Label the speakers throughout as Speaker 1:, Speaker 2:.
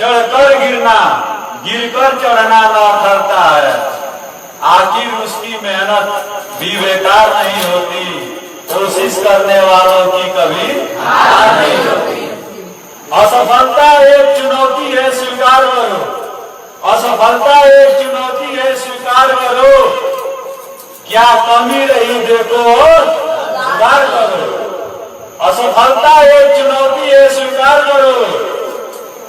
Speaker 1: चढ़कर गिरना, गिरकर चढ़ना लौटता है। आखिर उसकी मेहनत भी बेकार नहीं होती, कोशिश करने वालों की कभी हार नहीं होती। असफलता एक चुनौती है, स्वीकार करो। असफलता एक चुनौती है, स्वीकार करो। क्या कमी रही देखो और सुधार करो। असफलता एक चुनौती है, स्वीकार करो।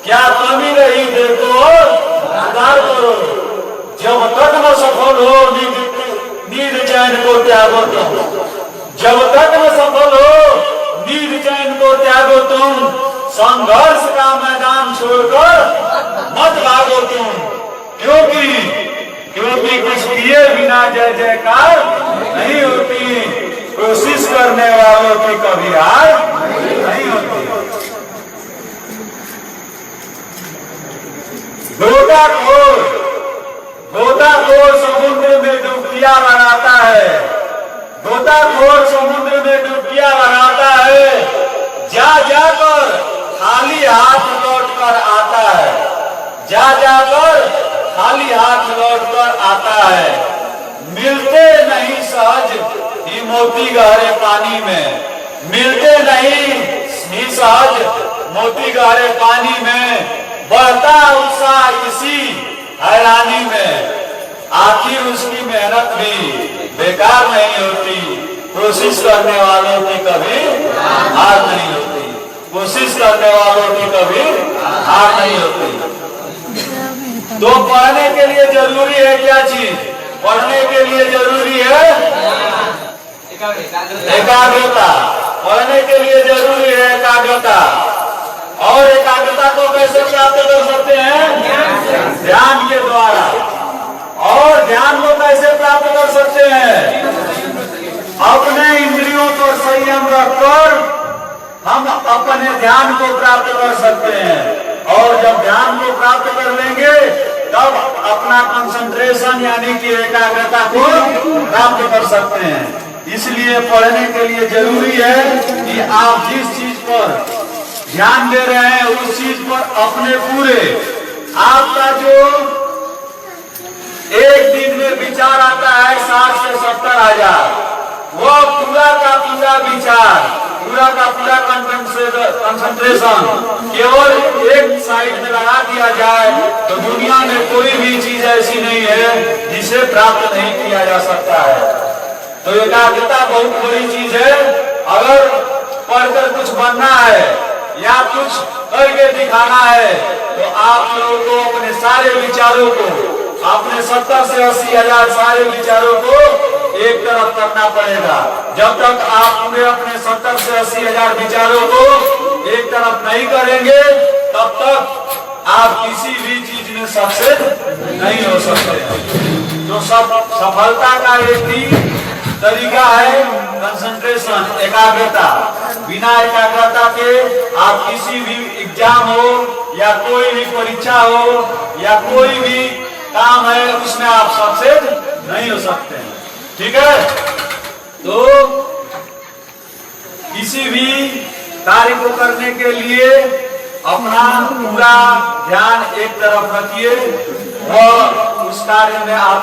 Speaker 1: क्या कमी रही देखो और सुधार करो। जब तक न सफल हो नींद चैन को त्यागो तुम। जब तक न सफल हो नींद चैन को त्यागो तुम। संघर्ष का मैदान छोड़कर मत भागो तुम। क्योंकि कुछ किए बिना जय जयकार नहीं होती। कोशिश करने वालों की कभी हार नहीं होती। गोताखोर समुद्र में डुबकियां लगाता है। गोताखोर समुद्र में डुबकियां लगाता है। जा जाकर खाली हाथ लौट कर आता है। जा जाकर खाली हाथ लौट कर आता है। मिलते नहीं सहज ही मोती गहरे पानी में। मिलते नहीं सहज मोती गहरे पानी में। बढ़ता उत्साह इसी हैरानी में। आखिर उसकी मेहनत भी बेकार नहीं होती। कोशिश करने वालों की कभी हार नहीं होती। कोशिश करने वालों की कभी हार नहीं होती। तो पढ़ने के लिए जरूरी है क्या चीज? पढ़ने के लिए जरूरी है एकाग्रता। पढ़ने के लिए जरूरी है एकाग्रता। और एकाग्रता को कैसे प्राप्त कर सकते हैं? ध्यान के द्वारा। और ध्यान को कैसे प्राप्त कर सकते हैं? अपने इंद्रियों को संयम रखकर हम अपने ध्यान को प्राप्त कर सकते हैं। और जब ध्यान को प्राप्त कर लेंगे तब अपना कंसंट्रेशन यानी कि एकाग्रता को प्राप्त कर सकते हैं। इसलिए पढ़ने के लिए जरूरी है कि आप जिस चीज पर ध्यान दे रहे हैं उस चीज पर अपने पूरे आपका जो एक दिन में विचार आता है 60 से 70 हजार, वो पूरा का पूरा विचार, पूरा का पूरा कंसंट्रेशन केवल एक साइड में लगा दिया जाए तो दुनिया में कोई भी चीज ऐसी नहीं है जिसे प्राप्त नहीं किया जा सकता है। तो एकाग्रता बहुत बड़ी चीज है। अगर पढ़कर कुछ बनना है या कुछ करके दिखाना है तो आप लोगों को अपने सारे विचारों को, अपने 70 से 80 हजार सारे विचारों को एक तरफ करना पड़ेगा। जब तक आप पूरे अपने 70 से 80 हजार विचारों को एक तरफ नहीं करेंगे तब तक आप किसी भी चीज में सक्सेस नहीं हो सकते। तो सफलता का एक ही तरीका है कंसंट्रेशन, एकाग्रता। बिना एकाग्रता के आप किसी भी एग्जाम हो या कोई भी परीक्षा हो या कोई भी काम है उसमें आप सक्सेस नहीं हो सकते हैं। ठीक है? तो किसी भी कार्य को करने के लिए अपना पूरा ध्यान एक तरफ रखिए और उस कार्य में आप